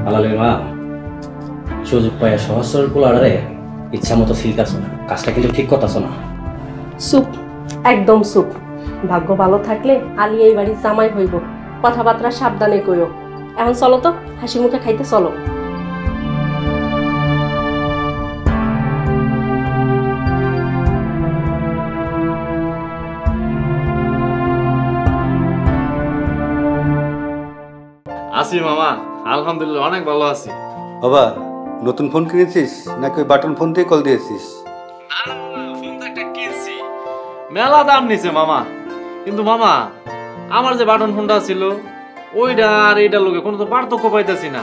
হালালের মা সুযোগ পাইয়া সহজ সরল পোলারে ইচ্ছা মতো সিলকাছ না, কাজটা কিন্তু ঠিক করতেছ না। চুপ, একদম চুপ। ভাগ্য ভালো থাকলে আলী এই বাড়ির জামাই হইব। কথাবার্তা সাবধানে কইও। এখন চলো তো, হাসি মুখে খাইতে চলো। আছি মামা, আলহামদুলিল্লাহ অনেক ভালো আছি। বাবা, নতুন ফোন কিনেছিস নাকি ওই বাটন ফোন দিয়ে কল দিয়েছিস? ফোন তো একটা কিনছি, মেলা দাম নিছে মামা। কিন্তু মামা, আমার যে বাটন ফোনটা ছিল ওইটা আর এইটার লোকে কোনো তো পার্থক্য পাইতেছি না।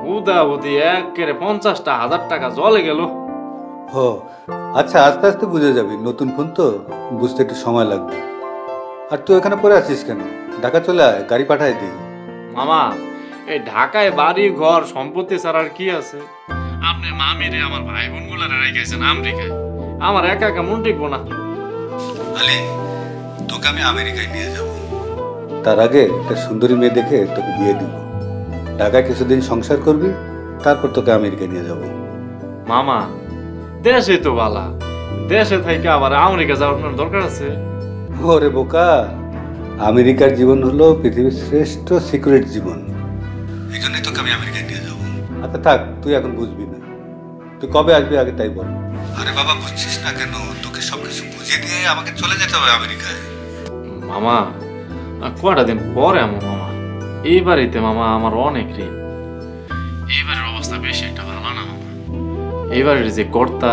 হুদা হুদি একেবারে 50,000 টাকা জলে গেল। ও আচ্ছা, আস্তে আস্তে বুঝে যাবি, নতুন ফোন তো বুঝতে একটু সময় লাগবে। আর তুই এখানে পড়ে আছিস কেন? ঢাকা চলে আয়, গাড়ি পাঠাই দিই। মামা, এই ঢাকায় বাড়ি ঘর সম্পত্তি ছাড়া আর কি আছে? আপনি মামিরে আমার ভাই বোন গুলারে রেখেছেন আমেরিকায়, আমার একা একা মন টিকবো না। আলী, তোকে আমি আমেরিকায় নিয়ে যাব। তার আগে একটা সুন্দরী মেয়ে দেখে তোকে বিয়ে দিব। ঢাকায় কিছুদিন সংসার করবি, তারপর তোকে আমেরিকায় নিয়ে যাব। মামা, দেশে তো বালা, দেশে থেকে আবার আমেরিকা যাওয়ার দরকার আছে? ওরে বোকা, আমেরিকার জীবন হলো পৃথিবীর শ্রেষ্ঠ সিক্রেট জীবন। এই জন্যই তোকে আমি আমেরিকায় নিয়ে যাবো। আচ্ছা থাক, তুই এখন বুঝবি না। তুই কবে আসবি আগে তাই বল। আরে বাবা, বুঝছিস না কেন? তোকে সবকিছু বুঝিয়ে দিয়ে আমাকে চলে যেতে হবে আমেরিকায়। মামা, কয়টা দিন পরে আমার মামা এই বাড়িতে মামা আমার অনেক ঋণ। এই বাড়ির অবস্থা বেশি একটা ভালো না মামা। এই বাড়ির যে কর্তা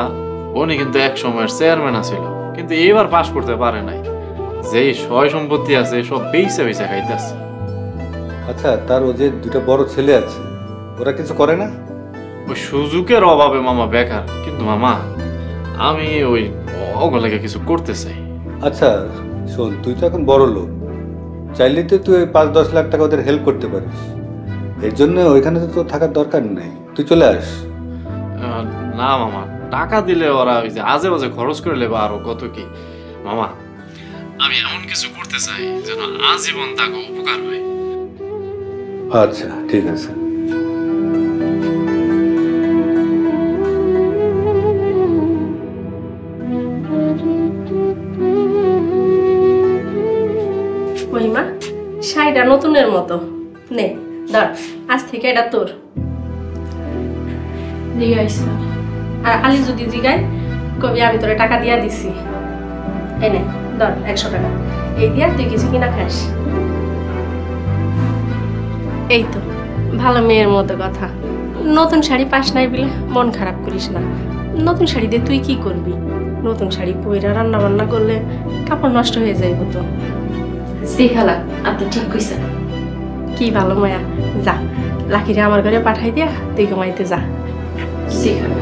উনি কিন্তু এক সময়ের চেয়ারম্যান আছিল, কিন্তু এইবার পাশ করতে পারে নাই। যেই সয় সম্পত্তি আছে সব বেইসা বেইসা খাইতেছে। আচ্ছা, তার ও যে দুটো বড় ছেলে আছে, ওরা কিছু করে না? ওই সুযোগের অভাবে মামা বেকার। কিন্তু মামা, আমি ওই ওগুলোকে কিছু করতে চাই। আচ্ছা শোন, তুই তো এখন বড় লোক, চাইলে তো তুই 5-10 লাখ টাকা ওদের হেল্প করতে পারিস। এর জন্য ওইখানে তো থাকার দরকার নেই, তুই চলে আস। না মামা, টাকা দিলে ওরা ওই যে আজে বাজে খরচ করে নেবে আরো কত কি। মামা, আমি এমন কিছু করতে চাই যেন আজীবন তাকে উপকার হয়। আচ্ছা ঠিক আছে। মহিমা, শাড়িটা নতুনের মতো নে, ধর, আজ থেকে এটা তোর। আর আলী যদি জিগায় কবি আমি তোরে টাকা দিয়া দিছি। এই নে ধর 100 টাকা, এই দিয়া তুই কিছু কিনা খাস। এই তো ভালো মেয়ের মতো কথা। নতুন শাড়ি পাস নাই বলে মন খারাপ করিস না। নতুন শাড়ি দিয়ে তুই কি করবি? নতুন শাড়ি পইরা রান্না বান্না করলে কাপড় নষ্ট হয়ে যাইব তো। শিখালা, আপনি ঠিক কইছেন। কি ভালো মায়া, যা লাকিরে আমার ঘরে পাঠাই দিয়া তুই ঘুমাইতে যা। শিখালা।